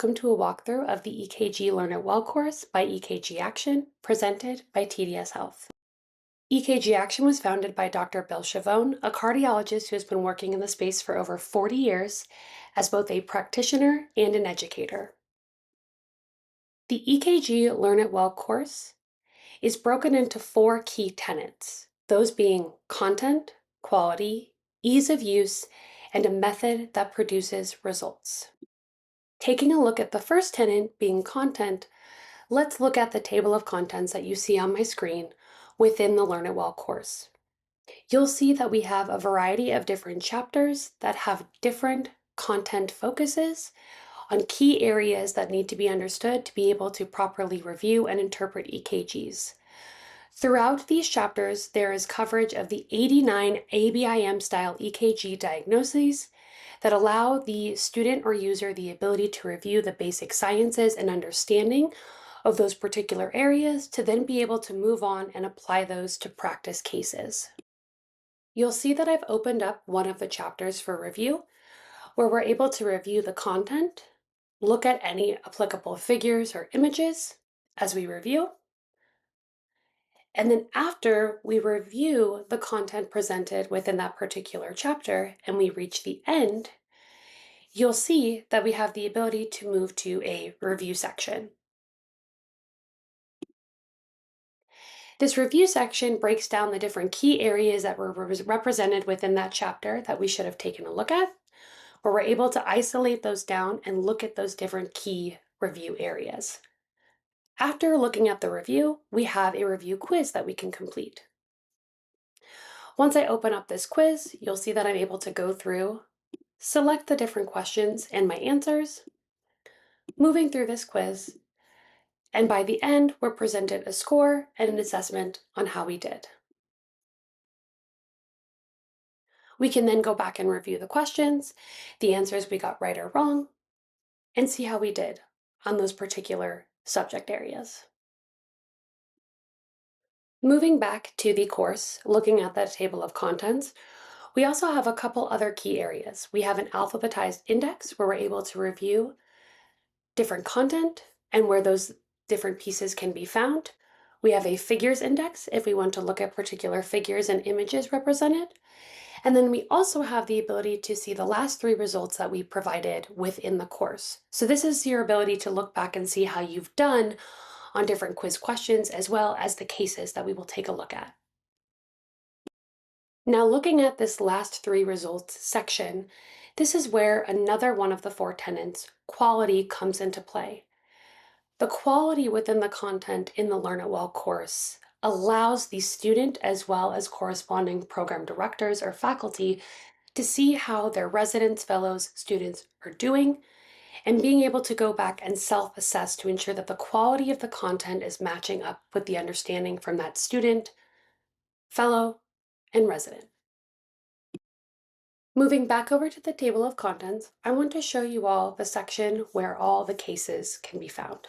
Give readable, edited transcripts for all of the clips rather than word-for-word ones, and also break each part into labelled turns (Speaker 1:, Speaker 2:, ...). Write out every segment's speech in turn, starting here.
Speaker 1: welcome to a walkthrough of the EKG Learn It Well course by EKGaction, presented by TDS Health. EKGaction was founded by Dr. Bill Chavone, a cardiologist who has been working in the space for over 40 years as both a practitioner and an educator. The EKG Learn It Well course is broken into 4 key tenets, those being content, quality, ease of use, and a method that produces results. Taking a look at the first tenet being content, let's look at the table of contents that you see on my screen within the Learn It Well course. You'll see that we have a variety of different chapters that have different content focuses on key areas that need to be understood to be able to properly review and interpret EKGs. Throughout these chapters, there is coverage of the 89 ABIM style EKG diagnoses that allow the student or user the ability to review the basic sciences and understanding of those particular areas to then be able to move on and apply those to practice cases. You'll see that I've opened up one of the chapters for review, where we're able to review the content, look at any applicable figures or images as we review, and then after we review the content presented within that particular chapter and we reach the end, you'll see that we have the ability to move to a review section. This review section breaks down the different key areas that were represented within that chapter that we should have taken a look at, where we're able to isolate those down and look at those different key review areas. After looking at the review, we have a review quiz that we can complete. Once I open up this quiz, you'll see that I'm able to go through, select the different questions and my answers, moving through this quiz, and by the end, we're presented a score and an assessment on how we did. We can then go back and review the questions, the answers we got right or wrong, and see how we did on those particular subject areas. Moving back to the course, looking at that table of contents, we also have a couple other key areas. We have an alphabetized index where we're able to review different content and where those different pieces can be found. We have a figures index if we want to look at particular figures and images represented. And then we also have the ability to see the last 3 results that we provided within the course. So this is your ability to look back and see how you've done on different quiz questions as well as the cases that we will take a look at. Now looking at this last 3 results section, this is where another one of the 4 tenets, quality, comes into play. The quality within the content in the Learn It Well course allows the student as well as corresponding program directors or faculty to see how their residents, fellows, students are doing, and being able to go back and self-assess to ensure that the quality of the content is matching up with the understanding from that student, fellow, and resident. Moving back over to the table of contents, I want to show you all the section where all the cases can be found.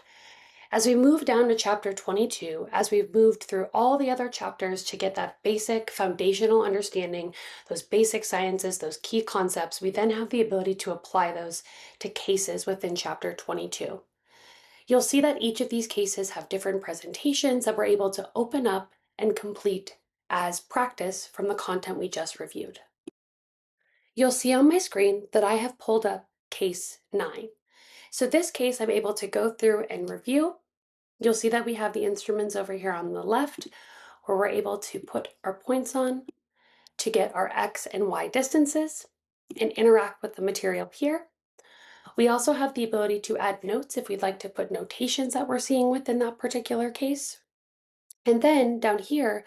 Speaker 1: As we move down to chapter 22, as we've moved through all the other chapters to get that basic foundational understanding, those basic sciences, those key concepts, we then have the ability to apply those to cases within chapter 22. You'll see that each of these cases have different presentations that we're able to open up and complete as practice from the content we just reviewed. You'll see on my screen that I have pulled up case 9. So this case I'm able to go through and review. You'll see that we have the instruments over here on the left where we're able to put our points on to get our X and Y distances and interact with the material here. We also have the ability to add notes if we'd like to put notations that we're seeing within that particular case. And then down here,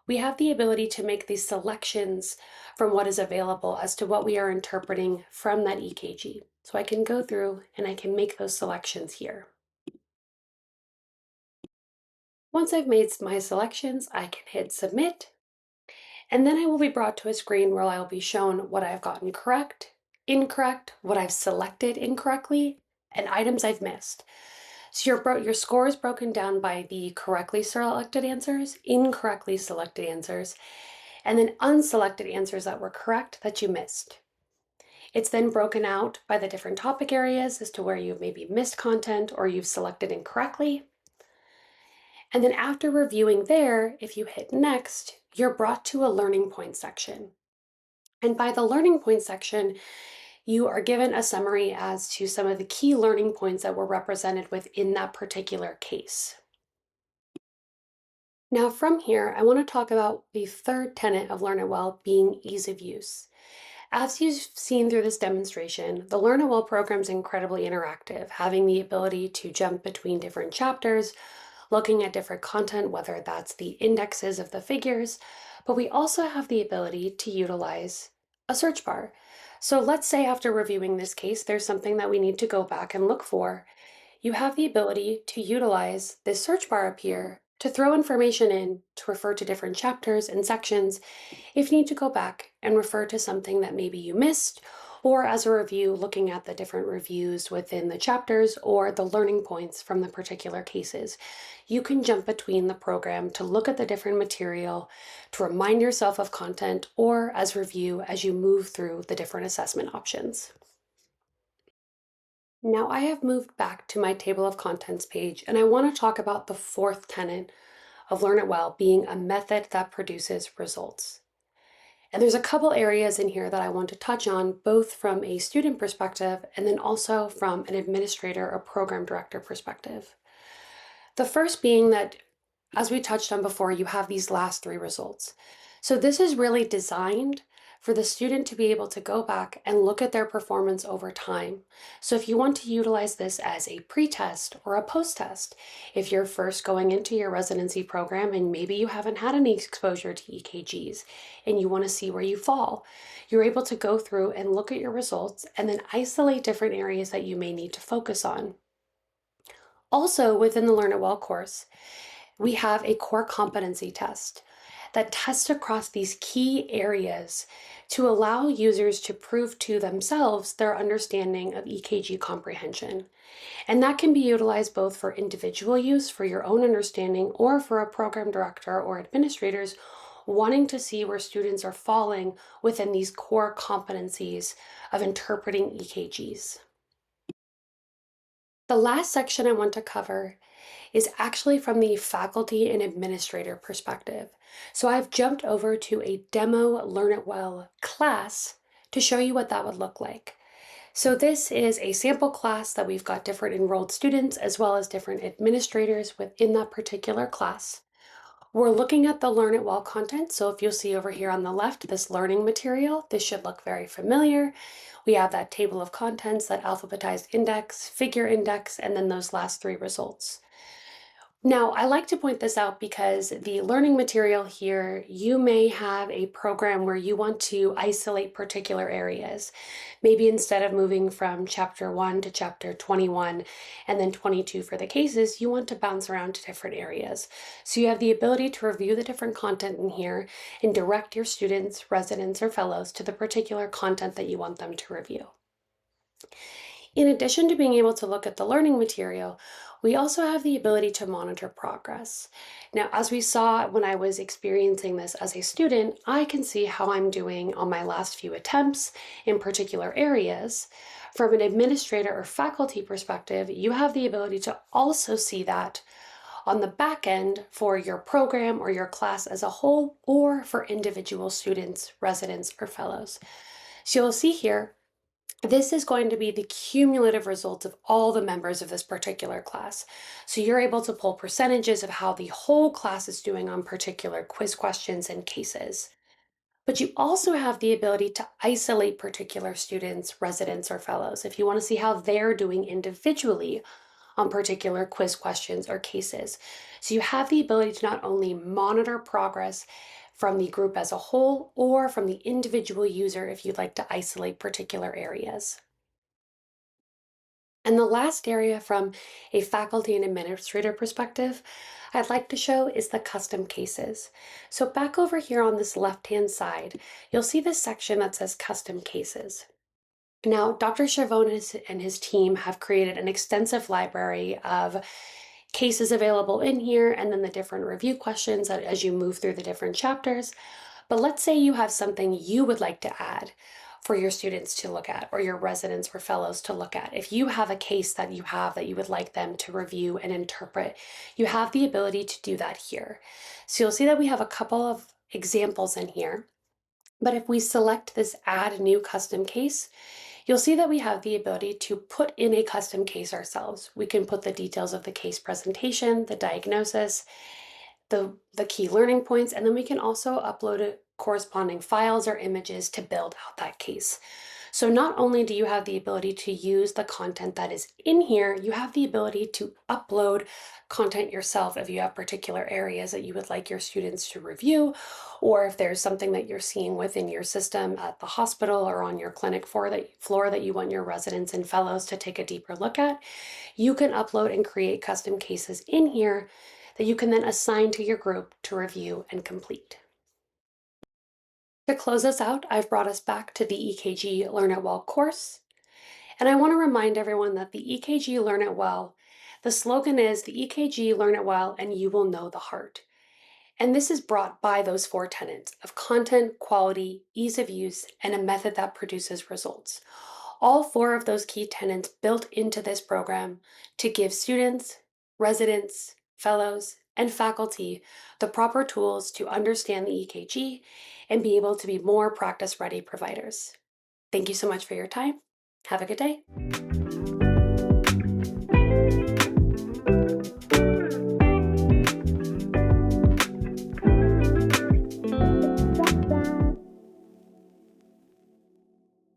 Speaker 1: we have the ability to make these selections from what is available as to what we are interpreting from that EKG. So I can go through and I can make those selections here. Once I've made my selections, I can hit submit, and then I will be brought to a screen where I will be shown what I've gotten correct, incorrect, what I've selected incorrectly, and items I've missed. So your score is broken down by the correctly selected answers, incorrectly selected answers, and then unselected answers that were correct that you missed. It's then broken out by the different topic areas as to where you've maybe missed content or you've selected incorrectly. And then after reviewing there, if you hit next, you're brought to a learning point section. And by the learning point section, you are given a summary as to some of the key learning points that were represented within that particular case. Now from here, I want to talk about the third tenet of Learn It Well being ease of use. As you've seen through this demonstration, the Learn It Well program is incredibly interactive, having the ability to jump between different chapters, looking at different content, whether that's the indexes of the figures, but we also have the ability to utilize a search bar. So let's say after reviewing this case, there's something that we need to go back and look for. You have the ability to utilize this search bar up here to throw information in to refer to different chapters and sections if you need to go back and refer to something that maybe you missed, or as a review, looking at the different reviews within the chapters or the learning points from the particular cases. You can jump between the program to look at the different material, to remind yourself of content, or as review as you move through the different assessment options. Now I have moved back to my table of contents page, and I want to talk about the fourth tenet of Learn It Well being a method that produces results. And there's a couple areas in here that I want to touch on, both from a student perspective and then also from an administrator or program director perspective. The first being that, as we touched on before, you have these last three results. So this is really designed for the student to be able to go back and look at their performance over time. So if you want to utilize this as a pre-test or a post-test, if you're first going into your residency program and maybe you haven't had any exposure to EKGs and you want to see where you fall, you're able to go through and look at your results and then isolate different areas that you may need to focus on. Also, within the Learn It Well course, we have a core competency test that tests across these key areas to allow users to prove to themselves their understanding of EKG comprehension. And that can be utilized both for individual use for your own understanding or for a program director or administrators wanting to see where students are falling within these core competencies of interpreting EKGs. The last section I want to cover is actually from the faculty and administrator perspective. So I've jumped over to a demo Learn It Well class to show you what that would look like. So this is a sample class that we've got different enrolled students as well as different administrators within that particular class. We're looking at the Learn It Well content. So if you'll see over here on the left, this learning material, this should look very familiar. We have that table of contents, that alphabetized index, figure index, and then those last three results. Now, I like to point this out because the learning material here, you may have a program where you want to isolate particular areas. Maybe instead of moving from chapter 1 to chapter 21 and then 22 for the cases, you want to bounce around to different areas. So you have the ability to review the different content in here and direct your students, residents, or fellows to the particular content that you want them to review. In addition to being able to look at the learning material, we also have the ability to monitor progress. Now, as we saw when I was experiencing this as a student, I can see how I'm doing on my last few attempts in particular areas. From an administrator or faculty perspective, you have the ability to also see that on the back end for your program or your class as a whole, or for individual students, residents, or fellows. So you'll see here, this is going to be the cumulative result of all the members of this particular class. So you're able to pull percentages of how the whole class is doing on particular quiz questions and cases. But you also have the ability to isolate particular students, residents, or fellows if you want to see how they're doing individually on particular quiz questions or cases. So you have the ability to not only monitor progress from the group as a whole or from the individual user if you'd like to isolate particular areas. And the last area from a faculty and administrator perspective I'd like to show is the custom cases. So back over here on this left-hand side, you'll see this section that says custom cases. Now, Dr. Chavon and his team have created an extensive library of cases available in here and then the different review questions as you move through the different chapters. But let's say you have something you would like to add. for your students to look at or your residents or fellows to look at. If you have a case that you have that you would like them to review and interpret, you have the ability to do that here. So you'll see that we have a couple of examples in here. But if we select this Add New Custom Case, you'll see that we have the ability to put in a custom case ourselves. We can put the details of the case presentation, the diagnosis, the key learning points, and then we can also upload corresponding files or images to build out that case. So not only do you have the ability to use the content that is in here, you have the ability to upload content yourself if you have particular areas that you would like your students to review, or if there's something that you're seeing within your system at the hospital or on your clinic floor that you want your residents and fellows to take a deeper look at, you can upload and create custom cases in here that you can then assign to your group to review and complete. To close us out, I've brought us back to the EKG Learn It Well course. And I want to remind everyone that the EKG Learn It Well, the slogan is the EKG Learn It Well and you will know the heart. And this is brought by those 4 tenets of content, quality, ease of use, and a method that produces results. All 4 of those key tenets built into this program to give students, residents, fellows, and faculty the proper tools to understand the EKG and be able to be more practice-ready providers. Thank you so much for your time. Have a good day.